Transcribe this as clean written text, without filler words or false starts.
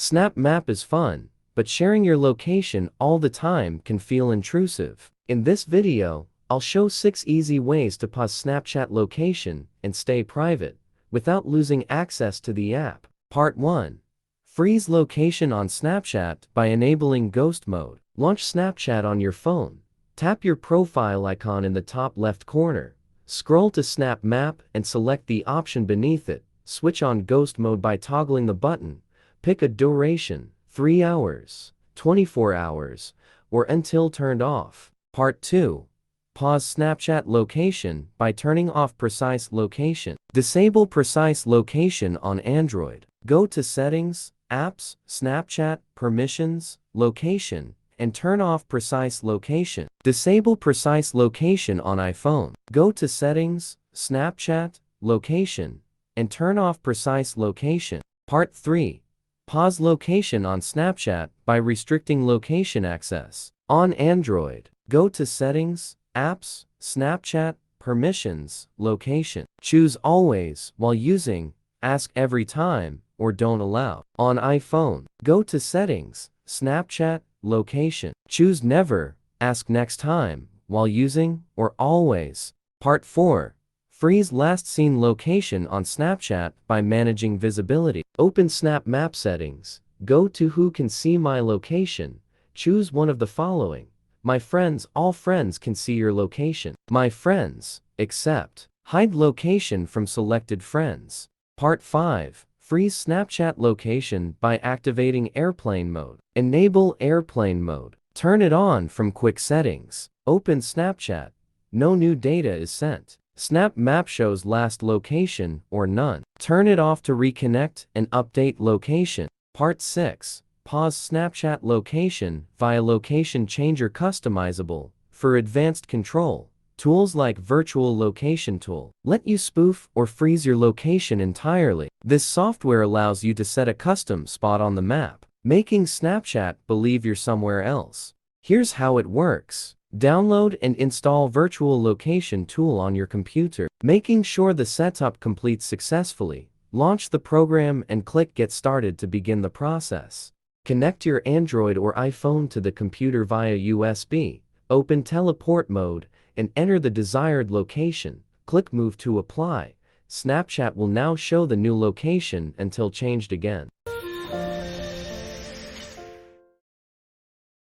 Snap Map is fun, but sharing your location all the time can feel intrusive. In this video, I'll show 6 easy ways to pause Snapchat location and stay private without losing access to the app. Part 1. Freeze location on Snapchat by enabling ghost mode. Launch Snapchat on your phone. Tap your profile icon in the top left corner. Scroll to Snap Map and select the option beneath it. Switch on ghost mode by toggling the button. Pick a duration, 3 hours, 24 hours, or until turned off. Part 2. Pause Snapchat location by turning off precise location. Disable precise location on Android. Go to Settings, Apps, Snapchat, Permissions, Location, and turn off precise location. Disable precise location on iPhone. Go to Settings, Snapchat, Location, and turn off precise location. Part 3. Pause location on Snapchat by restricting location access. On Android, go to Settings, Apps, Snapchat, Permissions, Location. Choose Always while using, Ask every time, or Don't allow. On iPhone, go to Settings, Snapchat, Location. Choose Never, Ask next time, while using, or Always. Part 4. Freeze last seen location on Snapchat by managing visibility. Open Snap Map settings. Go to Who can see my location. Choose one of the following. My friends. All friends can see your location. My friends, except. Hide location from selected friends. Part 5. Freeze Snapchat location by activating airplane mode. Enable airplane mode. Turn it on from quick settings. Open Snapchat. No new data is sent. Snap Map shows last location or none. Turn it off to reconnect and update location. Part 6. Pause Snapchat location via Location Changer Customizable. For advanced control, tools like Virtual Location Tool let you spoof or freeze your location entirely. This software allows you to set a custom spot on the map, making Snapchat believe you're somewhere else. Here's how it works. Download and install Virtual Location Tool on your computer. Making sure the setup completes successfully, launch the program and click Get Started to begin the process. Connect your Android or iPhone to the computer via USB. Open Teleport mode and enter the desired location. Click Move to apply. Snapchat will now show the new location until changed again.